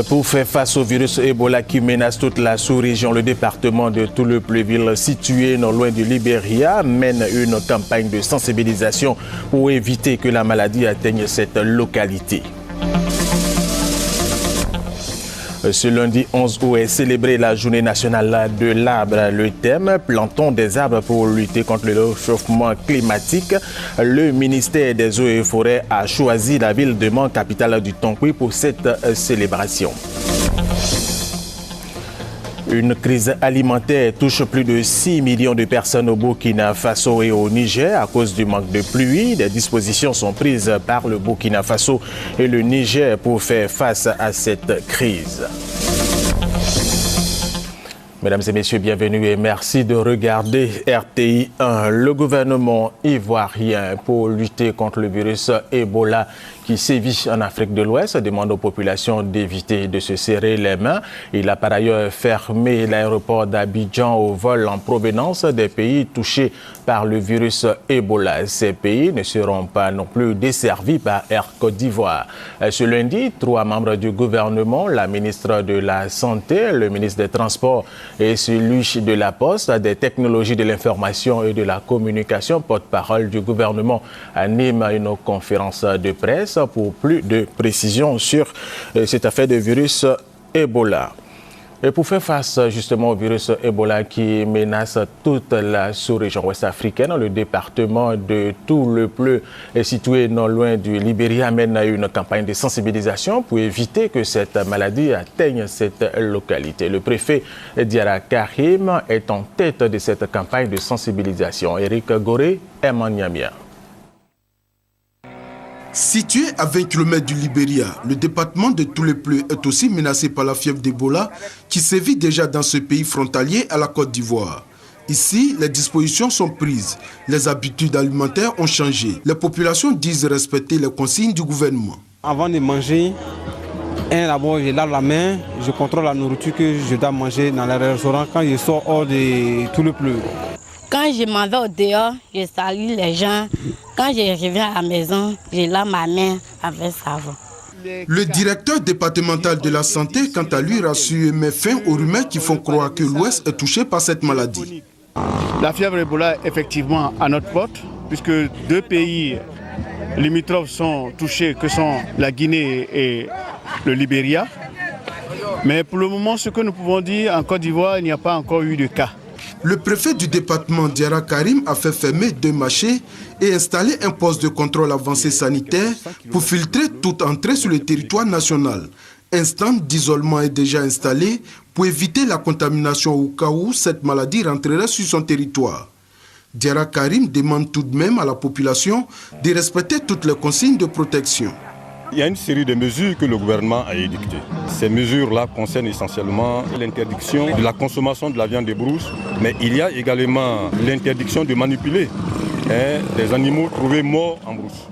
Pour faire face au virus Ebola qui menace toute la sous-région, le département de Toulouse-Pleville, situé non loin du Libéria, mène une campagne de sensibilisation pour éviter que la maladie atteigne cette localité. Ce lundi 11 août est célébrée la journée nationale de l'arbre. Le thème « Plantons des arbres pour lutter contre le réchauffement climatique ». Le ministère des Eaux et Forêts a choisi la ville de Mans, capitale du Tonkouy, pour cette célébration. Une crise alimentaire touche plus de 6 millions de personnes au Burkina Faso et au Niger à cause du manque de pluie. Des dispositions sont prises par le Burkina Faso et le Niger pour faire face à cette crise. Mesdames et messieurs, bienvenue et merci de regarder RTI 1. Le gouvernement ivoirien, pour lutter contre le virus Ebola qui sévit en Afrique de l'Ouest, demande aux populations d'éviter de se serrer les mains. Il a par ailleurs fermé l'aéroport d'Abidjan aux vols en provenance des pays touchés par le virus Ebola. Ces pays ne seront pas non plus desservis par Air Côte d'Ivoire. Ce lundi, 3 membres du gouvernement, la ministre de la Santé, le ministre des Transports et celui de la Poste, des Technologies de l'Information et de la Communication, porte-parole du gouvernement, anime une conférence de presse pour plus de précisions sur cette affaire de virus Ebola. Et pour faire face justement au virus Ebola qui menace toute la sous-région ouest africaine, le département de Toulouse-Pleu est situé non loin du Libéria, mène une campagne de sensibilisation pour éviter que cette maladie atteigne cette localité. Le préfet Diarra Karim est en tête de cette campagne de sensibilisation. Eric Goré est Niamia. Situé à 20 km du Libéria, le département de Toulouse-Pleu est aussi menacé par la fièvre d'Ebola qui sévit déjà dans ce pays frontalier à la Côte d'Ivoire. Ici, les dispositions sont prises, les habitudes alimentaires ont changé. Les populations disent respecter les consignes du gouvernement. Avant de manger, d'abord je lave la main, je contrôle la nourriture que je dois manger dans les restaurants quand je sors hors de Toulouse-Pleu. Quand je m'en vais au dehors, je salue les gens. Quand je reviens à la maison, je lave ma main avec savon. Le directeur départemental de la santé, quant à lui, rassure et met fin aux rumeurs qui font croire que l'Ouest est touché par cette maladie. La fièvre Ebola est effectivement à notre porte, puisque 2 pays limitrophes sont touchés, que sont la Guinée et le Libéria. Mais pour le moment, ce que nous pouvons dire, en Côte d'Ivoire, il n'y a pas encore eu de cas. Le préfet du département, Diarra Karim, a fait fermer 2 marchés et installer un poste de contrôle avancé sanitaire pour filtrer toute entrée sur le territoire national. Un stand d'isolement est déjà installé pour éviter la contamination au cas où cette maladie rentrerait sur son territoire. Diarra Karim demande tout de même à la population de respecter toutes les consignes de protection. Il y a une série de mesures que le gouvernement a édictées. Ces mesures-là concernent essentiellement l'interdiction de la consommation de la viande de brousse, mais il y a également l'interdiction de manipuler des animaux trouvés morts en brousse.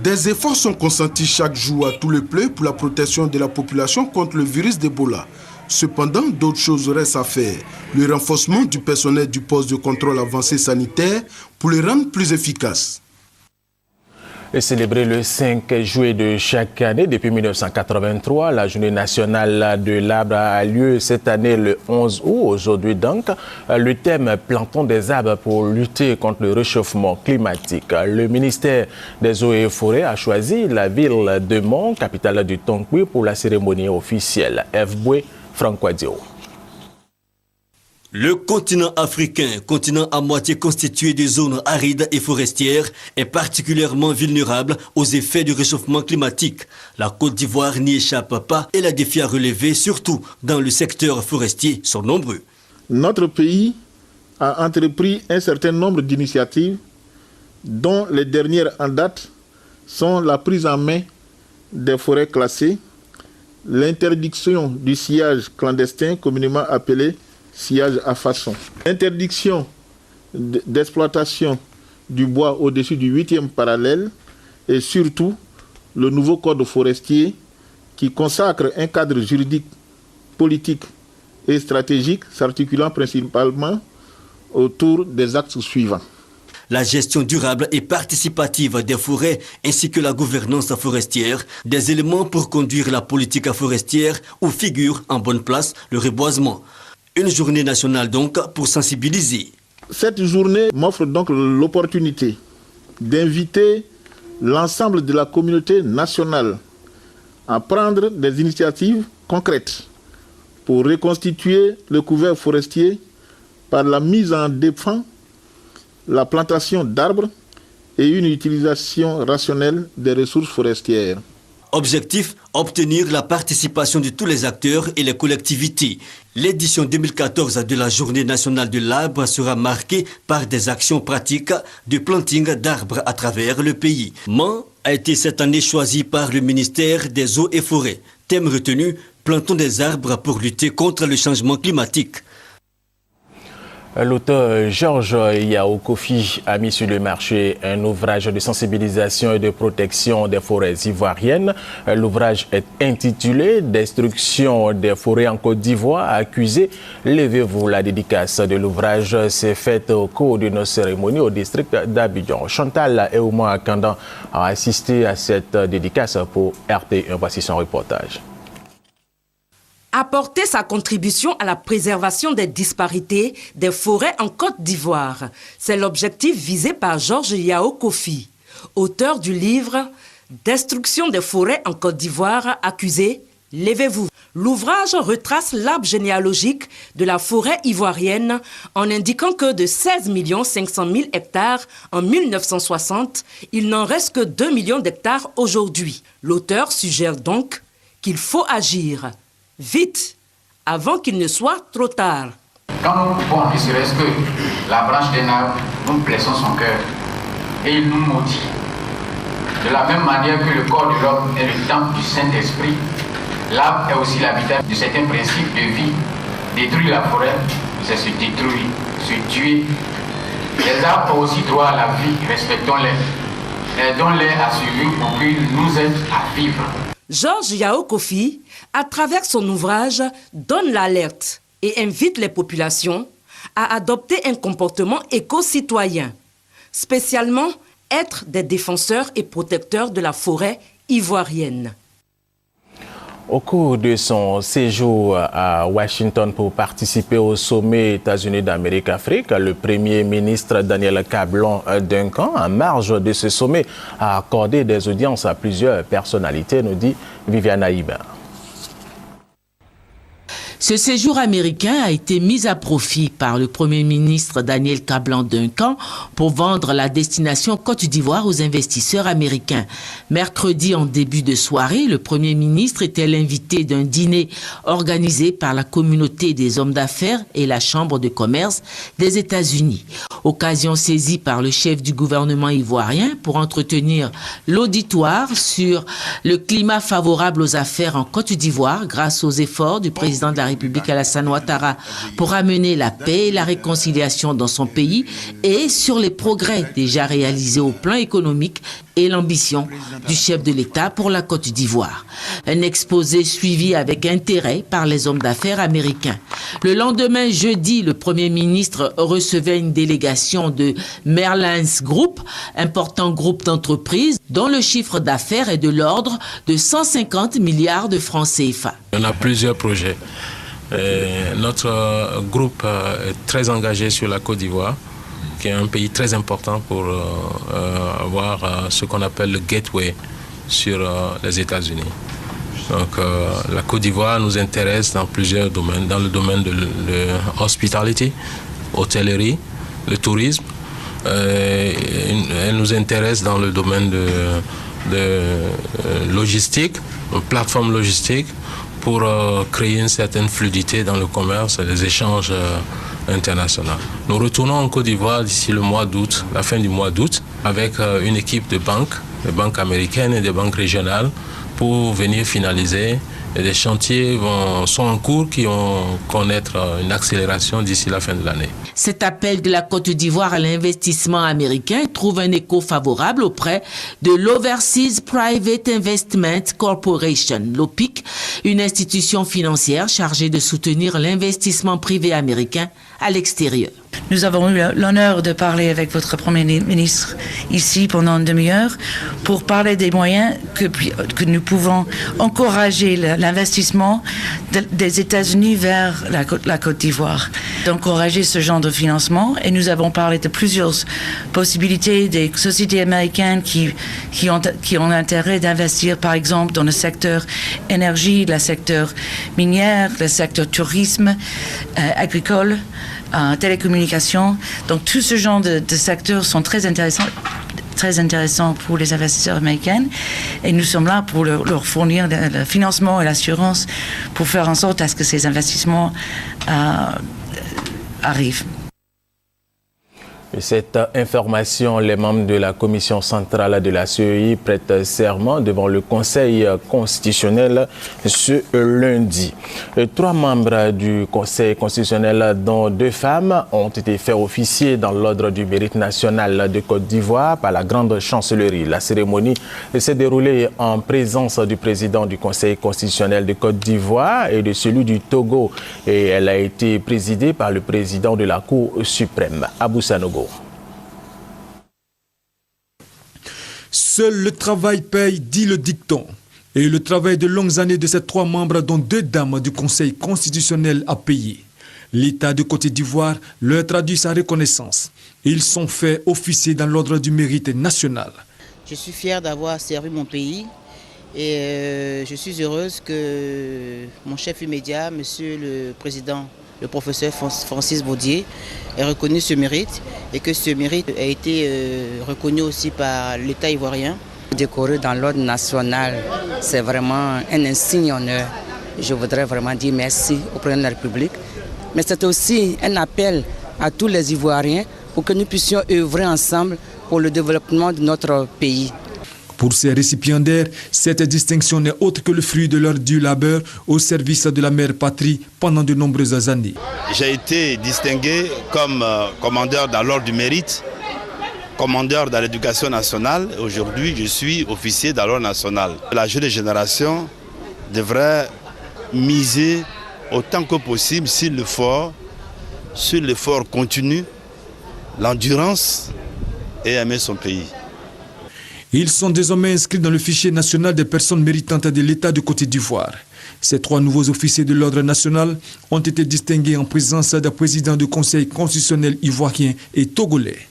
Des efforts sont consentis chaque jour à Toulouse-Pleu pour la protection de la population contre le virus d'Ebola. Cependant, d'autres choses restent à faire. Le renforcement du personnel du poste de contrôle avancé sanitaire pour le rendre plus efficace. Et célébrée le 5 juillet de chaque année depuis 1983, la journée nationale de l'arbre a lieu cette année le 11 août. Aujourd'hui donc, le thème « Plantons des arbres pour lutter contre le réchauffement climatique ». Le ministère des Eaux et Forêts a choisi la ville de Mans, capitale du Tonkouy, pour la cérémonie officielle. F. Boué, Francois-Dio. Le continent africain, continent à moitié constitué de zones arides et forestières, est particulièrement vulnérable aux effets du réchauffement climatique. La Côte d'Ivoire n'y échappe pas et les défis à relever, surtout dans le secteur forestier, sont nombreux. Notre pays a entrepris un certain nombre d'initiatives dont les dernières en date sont la prise en main des forêts classées, l'interdiction du sillage clandestin communément appelé sillage à façon. Interdiction d'exploitation du bois au-dessus du 8e parallèle et surtout le nouveau code forestier qui consacre un cadre juridique, politique et stratégique s'articulant principalement autour des axes suivants. la gestion durable et participative des forêts ainsi que la gouvernance forestière, des éléments pour conduire la politique forestière où figure en bonne place le reboisement. Une journée nationale donc pour sensibiliser. Cette journée m'offre donc l'opportunité d'inviter l'ensemble de la communauté nationale à prendre des initiatives concrètes pour reconstituer le couvert forestier par la mise en défense, la plantation d'arbres et une utilisation rationnelle des ressources forestières. Objectif, obtenir la participation de tous les acteurs et les collectivités. L'édition 2014 de la Journée nationale de l'arbre sera marquée par des actions pratiques de planting d'arbres à travers le pays. Mans a été cette année choisi par le ministère des Eaux et Forêts. Thème retenu, plantons des arbres pour lutter contre le changement climatique. L'auteur Georges Yao Kofi a mis sur le marché un ouvrage de sensibilisation et de protection des forêts ivoiriennes. L'ouvrage est intitulé « Destruction des forêts en Côte d'Ivoire, accusé, levez-vous ». La dédicace de l'ouvrage s'est faite au cours d'une cérémonie au district d'Abidjan. Chantal Eouma Kandan a assisté à cette dédicace pour RT1. Voici son reportage. Apporter sa contribution à la préservation des disparités des forêts en Côte d'Ivoire. C'est l'objectif visé par Georges Yao Kofi, auteur du livre « Destruction des forêts en Côte d'Ivoire, accusé, levez-vous ». L'ouvrage retrace l'arbre généalogique de la forêt ivoirienne en indiquant que de 16 500 000 hectares en 1960, il n'en reste que 2 millions d'hectares aujourd'hui. L'auteur suggère donc qu'il faut agir vite, avant qu'il ne soit trop tard. Quand nous coupons, ne serait-ce que la branche d'un arbre, nous blessons son cœur et il nous maudit. De la même manière que le corps de l'homme est le temple du Saint-Esprit, l'arbre est aussi l'habitat de certains principes de vie. Détruire la forêt, c'est se détruire, se tuer. Les arbres ont aussi droit à la vie, respectons-les. Aidons-les à survivre pour qu'ils nous aident à vivre. Georges Yao Kofi, à travers son ouvrage, donne l'alerte et invite les populations à adopter un comportement éco-citoyen, spécialement être des défenseurs et protecteurs de la forêt ivoirienne. Au cours de son séjour à Washington pour participer au sommet États-Unis d'Amérique-Afrique, le Premier ministre Daniel Cablon-Duncan, en marge de ce sommet, a accordé des audiences à plusieurs personnalités, nous dit Viviane Aïba. Ce séjour américain a été mis à profit par le Premier ministre Daniel Cablon-Duncan pour vendre la destination Côte d'Ivoire aux investisseurs américains. Mercredi, en début de soirée, le Premier ministre était l'invité d'un dîner organisé par la communauté des hommes d'affaires et la Chambre de commerce des États-Unis. Occasion saisie par le chef du gouvernement ivoirien pour entretenir l'auditoire sur le climat favorable aux affaires en Côte d'Ivoire grâce aux efforts du président de la République Alassane Ouattara pour amener la paix et la réconciliation dans son pays et sur les progrès déjà réalisés au plan économique et l'ambition du chef de l'État pour la Côte d'Ivoire. Un exposé suivi avec intérêt par les hommes d'affaires américains. Le lendemain, jeudi, le Premier ministre recevait une délégation de Merlins Group, important groupe d'entreprises dont le chiffre d'affaires est de l'ordre de 150 milliards de francs CFA. On a plusieurs projets. Notre groupe est très engagé sur la Côte d'Ivoire, qui est un pays très important pour avoir ce qu'on appelle le gateway sur les États-Unis. Donc la Côte d'Ivoire nous intéresse dans plusieurs domaines, dans le domaine de l'hospitality, hôtellerie, le tourisme. Elle nous intéresse dans le domaine de logistique, plateforme logistique, pour créer une certaine fluidité dans le commerce et les échanges internationaux. Nous retournons en Côte d'Ivoire d'ici le mois d'août, la fin du mois d'août, avec une équipe de banques, des banques américaines et des banques régionales, pour venir finaliser Et les chantiers sont en cours qui vont connaître une accélération d'ici la fin de l'année. Cet appel de la Côte d'Ivoire à l'investissement américain trouve un écho favorable auprès de l'Overseas Private Investment Corporation, l'OPIC, une institution financière chargée de soutenir l'investissement privé américain à l'extérieur. Nous avons eu l'honneur de parler avec votre Premier ministre ici pendant une demi-heure pour parler des moyens que nous pouvons encourager l'investissement des États-Unis vers la Côte d'Ivoire, d'encourager ce genre de financement. Et nous avons parlé de plusieurs possibilités des sociétés américaines qui ont intérêt d'investir, par exemple, dans le secteur énergie, le secteur minier, le secteur tourisme, agricole, télécommunications. Donc tout ce genre de secteurs sont très intéressants pour les investisseurs américains et nous sommes là pour leur fournir le financement et l'assurance pour faire en sorte à ce que ces investissements arrivent. Et cette information, les membres de la commission centrale de la CEI prêtent serment devant le Conseil constitutionnel ce lundi. 3 membres du Conseil constitutionnel, dont 2 femmes, ont été faits officier dans l'ordre du mérite national de Côte d'Ivoire par la grande chancellerie. La cérémonie s'est déroulée en présence du président du Conseil constitutionnel de Côte d'Ivoire et de celui du Togo. Et elle a été présidée par le président de la Cour suprême, Abou Sanogo. Seul le travail paye, dit le dicton. Et le travail de longues années de ces 3 membres, dont 2 dames du Conseil constitutionnel, a payé. L'État de Côte d'Ivoire leur traduit sa reconnaissance. Ils sont faits officier dans l'ordre du mérite national. Je suis fière d'avoir servi mon pays et je suis heureuse que mon chef immédiat, monsieur le président, le professeur Francis Baudier, ait reconnu ce mérite et que ce mérite a été reconnu aussi par l'État ivoirien. Décoré dans l'ordre national, c'est vraiment un insigne honneur. Je voudrais vraiment dire merci au président de la République. Mais c'est aussi un appel à tous les Ivoiriens pour que nous puissions œuvrer ensemble pour le développement de notre pays. Pour ces récipiendaires, cette distinction n'est autre que le fruit de leur dû labeur au service de la mère patrie pendant de nombreuses années. J'ai été distingué comme commandeur dans l'ordre du mérite, commandeur dans l'éducation nationale. Aujourd'hui, je suis officier dans l'ordre national. La jeune génération devrait miser autant que possible sur l'effort continu, l'endurance et aimer son pays. Ils sont désormais inscrits dans le fichier national des personnes méritantes de l'État de Côte d'Ivoire. Ces 3 nouveaux officiers de l'ordre national ont été distingués en présence d'un président du Conseil constitutionnel ivoirien et togolais.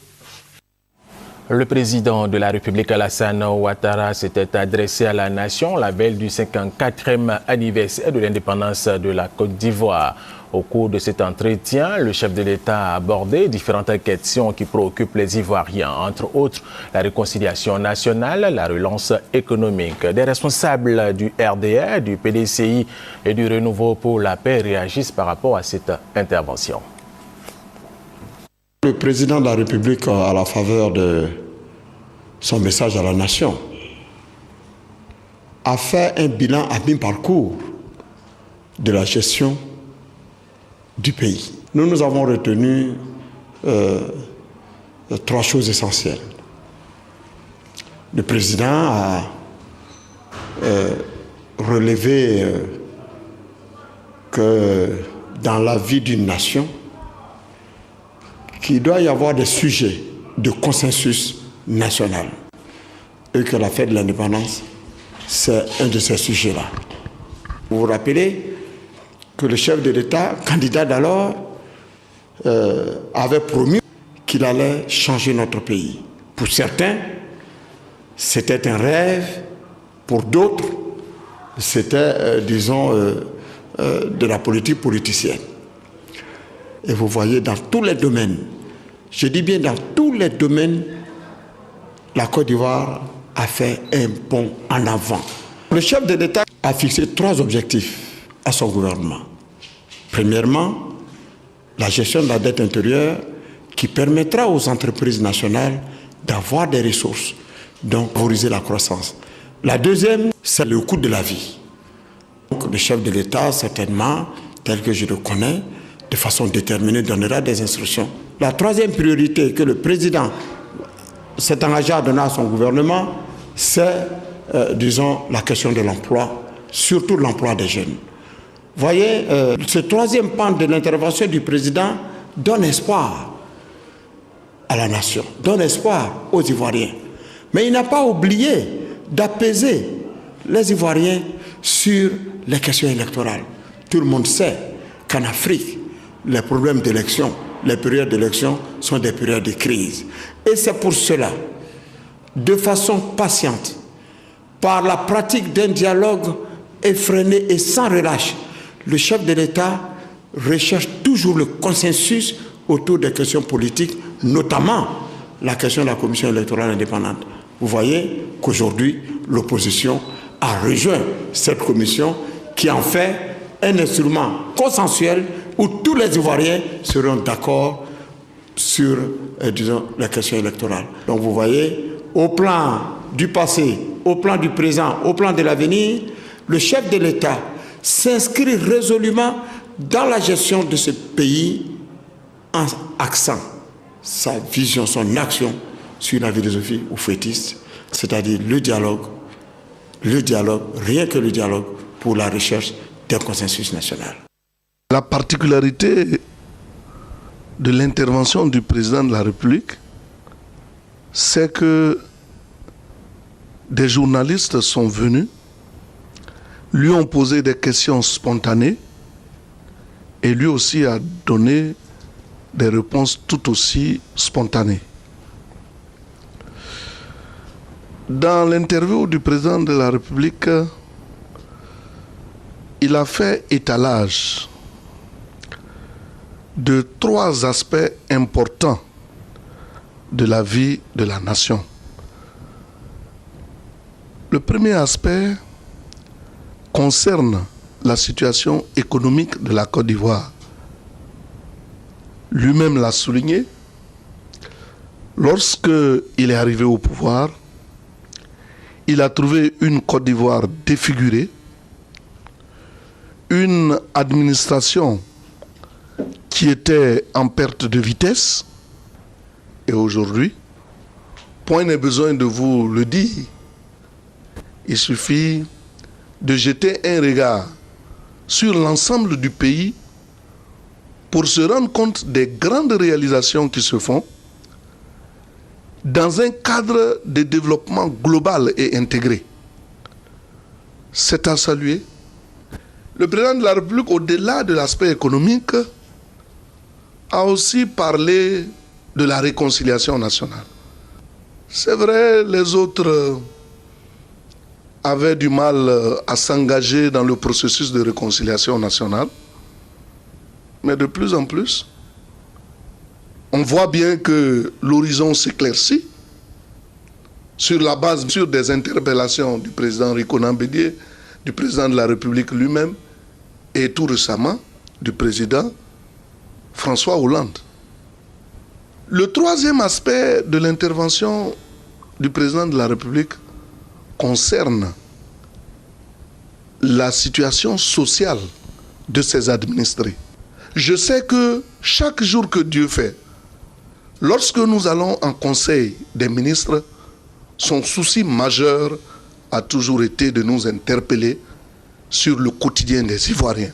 Le président de la République, Alassane Ouattara, s'était adressé à la nation la veille du 54e anniversaire de l'indépendance de la Côte d'Ivoire. Au cours de cet entretien, le chef de l'État a abordé différentes questions qui préoccupent les Ivoiriens, entre autres la réconciliation nationale, la relance économique. Des responsables du RDR, du PDCI et du Renouveau pour la paix réagissent par rapport à cette intervention. Le président de la République, à la faveur de son message à la nation, a fait un bilan à mi-parcours de la gestion du pays. Nous avons retenu 3 choses essentielles. Le président a relevé que dans la vie d'une nation, qu'il doit y avoir des sujets de consensus national et que la fête de l'indépendance, c'est un de ces sujets-là. Vous vous rappelez que le chef de l'État, candidat d'alors, avait promis qu'il allait changer notre pays. Pour certains, c'était un rêve. Pour d'autres, c'était, de la politique politicienne. Et vous voyez, dans tous les domaines, je dis bien dans tous les domaines, la Côte d'Ivoire a fait un bond en avant. Le chef de l'État a fixé 3 objectifs à son gouvernement. Premièrement, la gestion de la dette intérieure qui permettra aux entreprises nationales d'avoir des ressources, donc favoriser la croissance. La deuxième, c'est le coût de la vie. Donc le chef de l'État, certainement, tel que je le connais, de façon déterminée, donnera des instructions. La troisième priorité que le président s'est engagé à donner à son gouvernement, c'est, disons, la question de l'emploi, surtout l'emploi des jeunes. Vous voyez, ce troisième pan de l'intervention du président donne espoir à la nation, donne espoir aux Ivoiriens. Mais il n'a pas oublié d'apaiser les Ivoiriens sur les questions électorales. Tout le monde sait qu'en Afrique, les problèmes d'élection, les périodes d'élection sont des périodes de crise. Et c'est pour cela, de façon patiente, par la pratique d'un dialogue effréné et sans relâche, le chef de l'État recherche toujours le consensus autour des questions politiques, notamment la question de la commission électorale indépendante. Vous voyez qu'aujourd'hui, l'opposition a rejoint cette commission qui en fait un instrument consensuel où tous les Ivoiriens seront d'accord sur, disons, la question électorale. Donc vous voyez, au plan du passé, au plan du présent, au plan de l'avenir, le chef de l'État s'inscrit résolument dans la gestion de ce pays en accent sa vision, son action sur la philosophie oufouettiste, c'est-à-dire le dialogue, rien que le dialogue pour la recherche d'un consensus national. La particularité de l'intervention du président de la République, c'est que des journalistes sont venus, lui ont posé des questions spontanées et lui aussi a donné des réponses tout aussi spontanées. Dans l'interview du président de la République, il a fait étalage de 3 aspects importants de la vie de la nation. Le premier aspect concerne la situation économique de la Côte d'Ivoire. Lui-même l'a souligné, lorsqu'il est arrivé au pouvoir, il a trouvé une Côte d'Ivoire défigurée, une administration qui était en perte de vitesse, et aujourd'hui, point n'est besoin de vous le dire, il suffit de jeter un regard sur l'ensemble du pays pour se rendre compte des grandes réalisations qui se font dans un cadre de développement global et intégré. C'est à saluer. Le président de la République, au-delà de l'aspect économique, a aussi parlé de la réconciliation nationale. C'est vrai, les autres avaient du mal à s'engager dans le processus de réconciliation nationale, mais de plus en plus, on voit bien que l'horizon s'éclaircit sur la base des interpellations du président Rikonan Bédié, du président de la République lui-même et tout récemment du président François Hollande. Le troisième aspect de l'intervention du président de la République concerne la situation sociale de ses administrés. Je sais que chaque jour que Dieu fait, lorsque nous allons en conseil des ministres, son souci majeur a toujours été de nous interpeller sur le quotidien des Ivoiriens.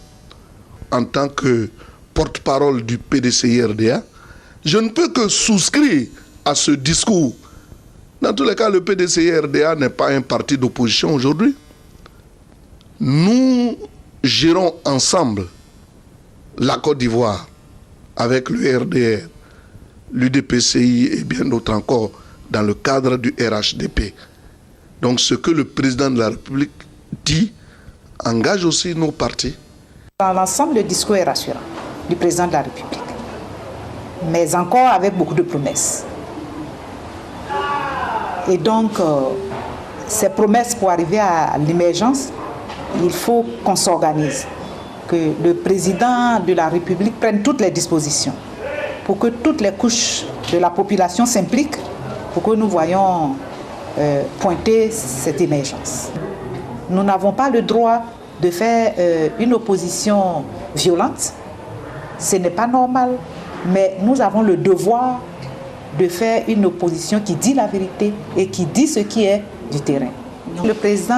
En tant que porte-parole du PDCI-RDA, je ne peux que souscrire à ce discours. Dans tous les cas, le PDCI-RDA n'est pas un parti d'opposition aujourd'hui. Nous gérons ensemble la Côte d'Ivoire avec le RDR, l'UDPCI et bien d'autres encore dans le cadre du RHDP. Donc ce que le président de la République dit engage aussi nos partis. Dans l'ensemble, le discours est rassurant du président de la République, mais encore avec beaucoup de promesses. Et donc, ces promesses pour arriver à l'émergence, il faut qu'on s'organise, que le président de la République prenne toutes les dispositions pour que toutes les couches de la population s'impliquent pour que nous voyions pointer cette émergence. Nous n'avons pas le droit de faire une opposition violente. Ce n'est pas normal, mais nous avons le devoir de faire une opposition qui dit la vérité et qui dit ce qui est du terrain. Le président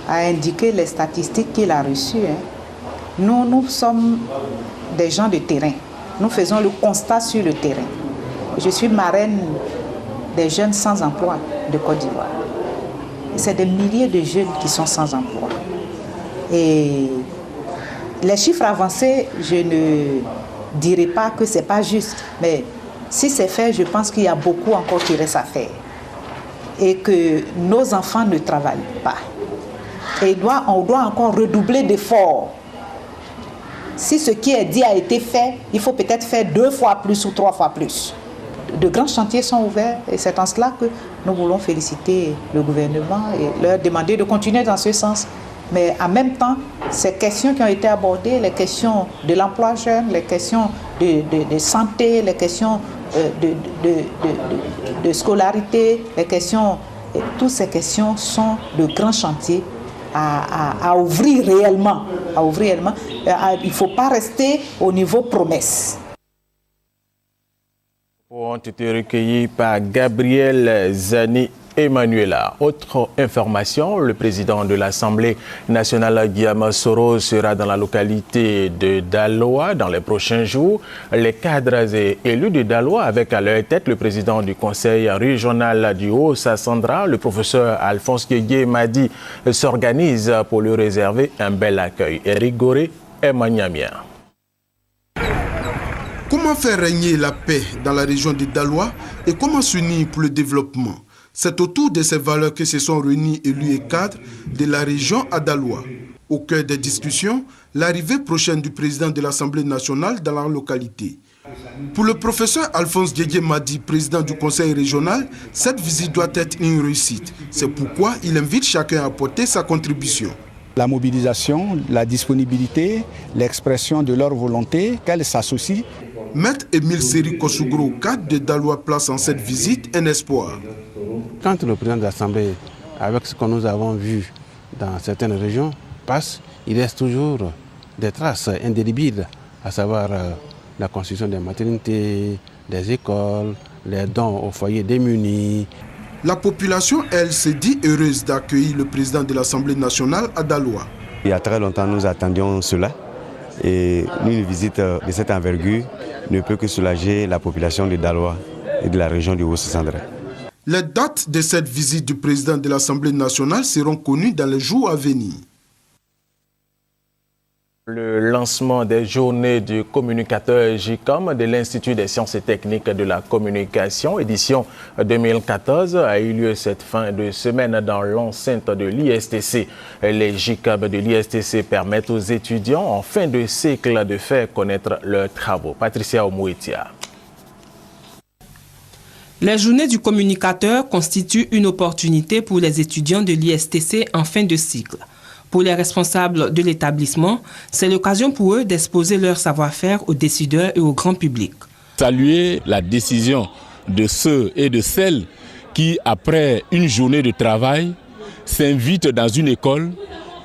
a indiqué les statistiques qu'il a reçues. Nous sommes des gens de terrain. Nous faisons le constat sur le terrain. Je suis marraine des jeunes sans emploi de Côte d'Ivoire. C'est des milliers de jeunes qui sont sans emploi. Et les chiffres avancés, je ne dirais pas que ce n'est pas juste, mais si c'est fait, je pense qu'il y a beaucoup encore qui reste à faire. Et que nos enfants ne travaillent pas. Et on doit encore redoubler d'efforts. Si ce qui est dit a été fait, il faut peut-être faire 2 fois plus ou 3 fois plus. De grands chantiers sont ouverts et c'est en cela que nous voulons féliciter le gouvernement et leur demander de continuer dans ce sens. Mais en même temps, ces questions qui ont été abordées, les questions de l'emploi jeune, les questions de santé, les questions de scolarité, toutes ces questions sont de grands chantiers à ouvrir réellement. Il ne faut pas rester au niveau promesse. Ont été recueillis par Gabriel Zani Emmanuela. Autre information, le président de l'Assemblée nationale, Guillaume Soro, sera dans la localité de Daloa dans les prochains jours. Les cadres et élus de Daloa, avec à leur tête le président du conseil régional du Haut-Sassandra, le professeur Alphonse Guégué-Madi, s'organisent pour lui réserver un bel accueil. Eric Goré est Magnamien. Comment faire régner la paix dans la région de Daloa et comment s'unir pour le développement? C'est autour de ces valeurs que se sont réunis élus et cadres de la région à Daloa. Au cœur des discussions, l'arrivée prochaine du président de l'Assemblée nationale dans la localité. Pour le professeur Alphonse Guégué-Madi, président du conseil régional, cette visite doit être une réussite. C'est pourquoi il invite chacun à apporter sa contribution. La mobilisation, la disponibilité, l'expression de leur volonté, qu'elles s'associent. Maître Émile Seri Kosugro, cadre de Daloa, place en cette visite un espoir. Quand le président de l'Assemblée, avec ce que nous avons vu dans certaines régions, passe, il reste toujours des traces indélébiles, à savoir la construction des maternités, des écoles, les dons aux foyers démunis. La population, elle, se dit heureuse d'accueillir le président de l'Assemblée nationale à Daloa. Il y a très longtemps, nous attendions cela. Et une visite de cette envergure ne peut que soulager la population de Daloa et de la région du Haut-Sassandra. Les dates de cette visite du président de l'Assemblée nationale seront connues dans les jours à venir. Le lancement des journées du communicateur JICOM de l'Institut des sciences et techniques de la communication, édition 2014, a eu lieu cette fin de semaine dans l'enceinte de l'ISTC. Les JICOM de l'ISTC permettent aux étudiants en fin de cycle de faire connaître leurs travaux. Patricia Omouetia. Les journées du communicateur constituent une opportunité pour les étudiants de l'ISTC en fin de cycle. Pour les responsables de l'établissement, c'est l'occasion pour eux d'exposer leur savoir-faire aux décideurs et au grand public. Saluer la décision de ceux et de celles qui, après une journée de travail, s'invitent dans une école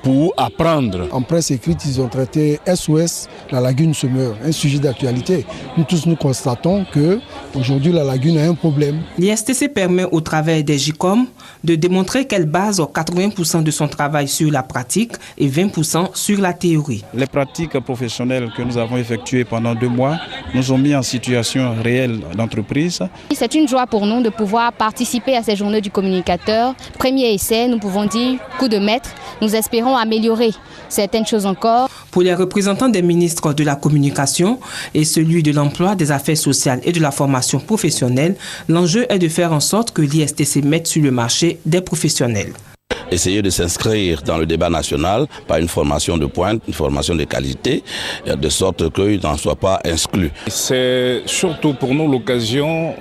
pour apprendre. En presse écrite, ils ont traité SOS, la lagune se meurt, un sujet d'actualité. Nous tous, nous constatons qu'aujourd'hui, la lagune a un problème. L'ISTC permet au travail des JICOM de démontrer qu'elle base 80% de son travail sur la pratique et 20% sur la théorie. Les pratiques professionnelles que nous avons effectuées pendant 2 mois nous ont mis en situation réelle d'entreprise. C'est une joie pour nous de pouvoir participer à ces journées du communicateur. Premier essai, nous pouvons dire coup de maître. Nous espérons améliorer certaines choses encore. Pour les représentants des ministres de la communication et celui de l'emploi, des affaires sociales et de la formation professionnelle, l'enjeu est de faire en sorte que l'ISTC mette sur le marché des professionnels. Essayer de s'inscrire dans le débat national par une formation de pointe, une formation de qualité, de sorte qu'ils n'en soient pas exclus. C'est surtout pour nous l'occasion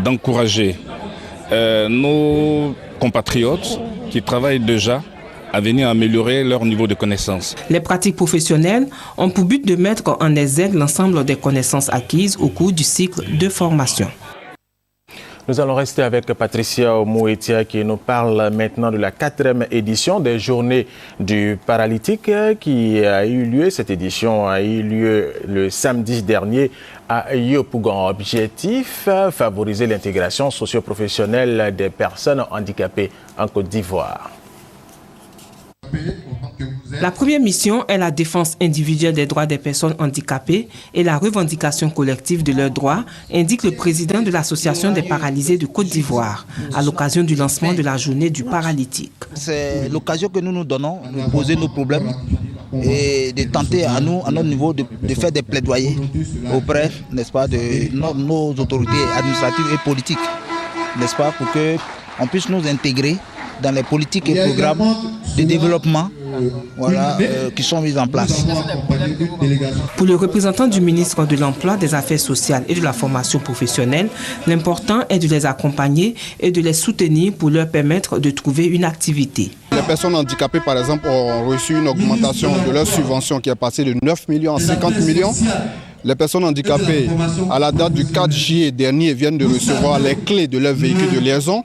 d'encourager nos compatriotes qui travaillent déjà à venir améliorer leur niveau de connaissances. Les pratiques professionnelles ont pour but de mettre en exergue l'ensemble des connaissances acquises au cours du cycle de formation. Nous allons rester avec Patricia Mouetia qui nous parle maintenant de la 4e édition des Journées du Paralytique qui a eu lieu. Cette édition a eu lieu le samedi dernier à Yopougon. Objectif, favoriser l'intégration socio-professionnelle des personnes handicapées en Côte d'Ivoire. La première mission est la défense individuelle des droits des personnes handicapées et la revendication collective de leurs droits, indique le président de l'Association des paralysés de Côte d'Ivoire, à l'occasion du lancement de la journée du paralytique. C'est l'occasion que nous nous donnons de poser nos problèmes et de tenter à nous, à notre niveau, de faire des plaidoyers auprès, n'est-ce pas, de nos autorités administratives et politiques, n'est-ce pas, pour qu'on puisse nous intégrer dans les politiques et programmes de développement qui sont mis en place. Pour le représentant du ministre de l'Emploi, des Affaires sociales et de la formation professionnelle, l'important est de les accompagner et de les soutenir pour leur permettre de trouver une activité. Les personnes handicapées, par exemple, ont reçu une augmentation de leur subvention qui est passée de 9 millions à 50 millions. Les personnes handicapées, à la date du 4 juillet dernier, viennent de recevoir les clés de leur véhicule de liaison.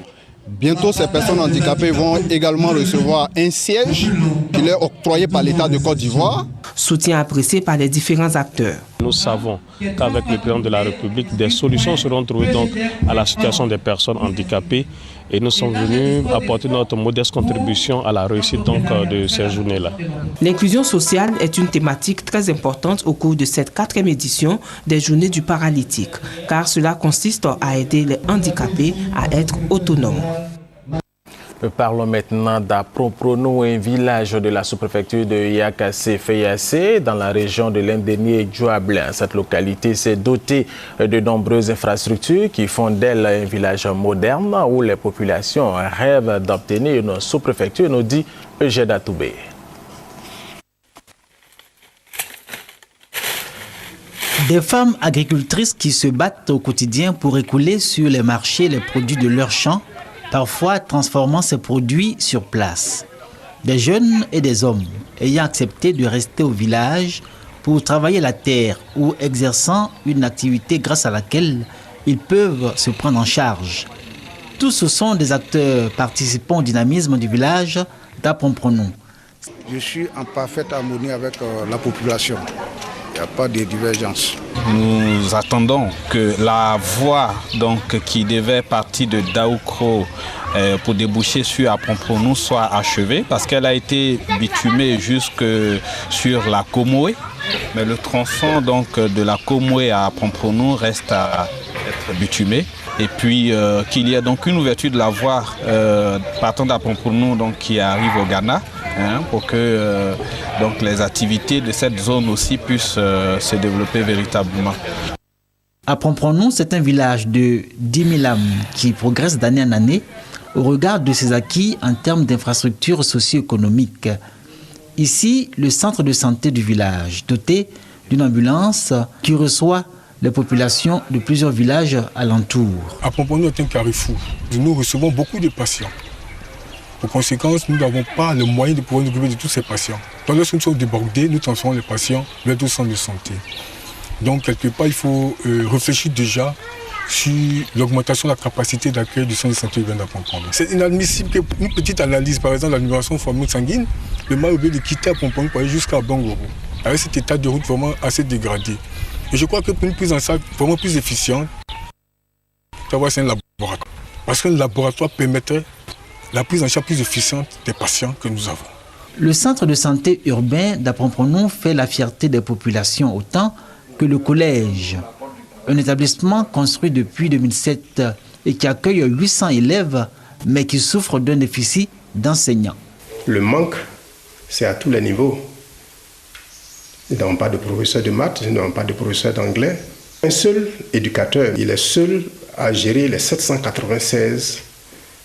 Bientôt, ces personnes handicapées vont également recevoir un siège qui leur est octroyé par l'État de Côte d'Ivoire. Soutien apprécié par les différents acteurs. Nous savons qu'avec le président de la République, des solutions seront trouvées donc à la situation des personnes handicapées et nous sommes venus apporter notre modeste contribution à la réussite donc de ces journées-là. L'inclusion sociale est une thématique très importante au cours de cette 4e édition des Journées du Paralytique, car cela consiste à aider les handicapés à être autonomes. Parlons maintenant d'Apropronou, un village de la sous-préfecture de Yakassé-Feyasé, dans la région de l'Indénié-Djouablin. Cette localité s'est dotée de nombreuses infrastructures qui font d'elle un village moderne où les populations rêvent d'obtenir une sous-préfecture, nous dit Eugène Atoubé. Des femmes agricultrices qui se battent au quotidien pour écouler sur les marchés les produits de leurs champs, parfois transformant ces produits sur place. Des jeunes et des hommes ayant accepté de rester au village pour travailler la terre ou exerçant une activité grâce à laquelle ils peuvent se prendre en charge. Tous ce sont des acteurs participant au dynamisme du village d'Aprompronou. Je suis en parfaite harmonie avec la population. Il n'y a pas de divergence. Nous attendons que la voie donc, qui devait partir de Daoukro pour déboucher sur Aprompronou soit achevée parce qu'elle a été bitumée jusque sur la Komoé. Mais le tronçon donc, de la Komoé à Aprompronou reste à être bitumé. Et puis qu'il y ait donc une ouverture de la voie partant d'Aprompronou donc qui arrive au Ghana. Pour que donc les activités de cette zone aussi puissent se développer véritablement. Aprompronou, c'est un village de 10 000 âmes qui progresse d'année en année au regard de ses acquis en termes d'infrastructures socio-économiques. Ici, le centre de santé du village, doté d'une ambulance qui reçoit les populations de plusieurs villages alentours. Aprompronou est un carrefour. Nous recevons beaucoup de patients. Par conséquent, nous n'avons pas le moyen de pouvoir nous occuper de tous ces patients. Donc, lorsque nous sommes débordés, nous transformons les patients vers d'autres centres de santé. Donc, quelque part, il faut réfléchir déjà sur l'augmentation de la capacité d'accueil du centre de santé d'Aprompronou. C'est inadmissible qu'une petite analyse, par exemple la numération formule sanguine, le mal obligé de quitter Aprompronou pour aller jusqu'à Bangoro, avec cet état de route vraiment assez dégradé. Et je crois que pour une prise en charge vraiment plus efficiente, c'est un laboratoire. Parce qu'un laboratoire permettrait la prise en charge plus efficiente des patients que nous avons. Le centre de santé urbain d'Aprompronou fait la fierté des populations autant que le collège. Un établissement construit depuis 2007 et qui accueille 800 élèves mais qui souffre d'un déficit d'enseignants. Le manque, c'est à tous les niveaux. Nous n'avons pas de professeur de maths, nous n'avons pas de professeur d'anglais. Un seul éducateur, il est seul à gérer les 796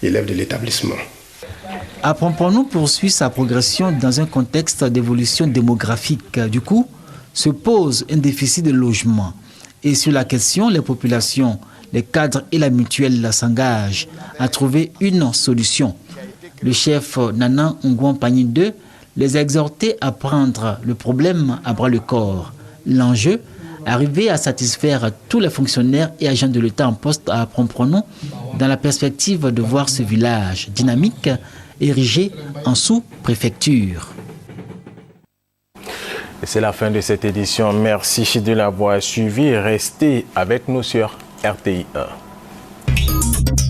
élèves de l'établissement. Aprompronou poursuit sa progression dans un contexte d'évolution démographique. Du coup, se pose un déficit de logement. Et sur la question, les populations, les cadres et la mutuelle s'engagent à trouver une solution. Le chef Nana Ngouan Pagny II les a exhortés à prendre le problème à bras le corps. L'enjeu, arriver à satisfaire tous les fonctionnaires et agents de l'État en poste à Aprompronou dans la perspective de voir ce village dynamique érigé en sous-préfecture. Et c'est la fin de cette édition. Merci de l'avoir suivi. Restez avec nous sur RTI 1.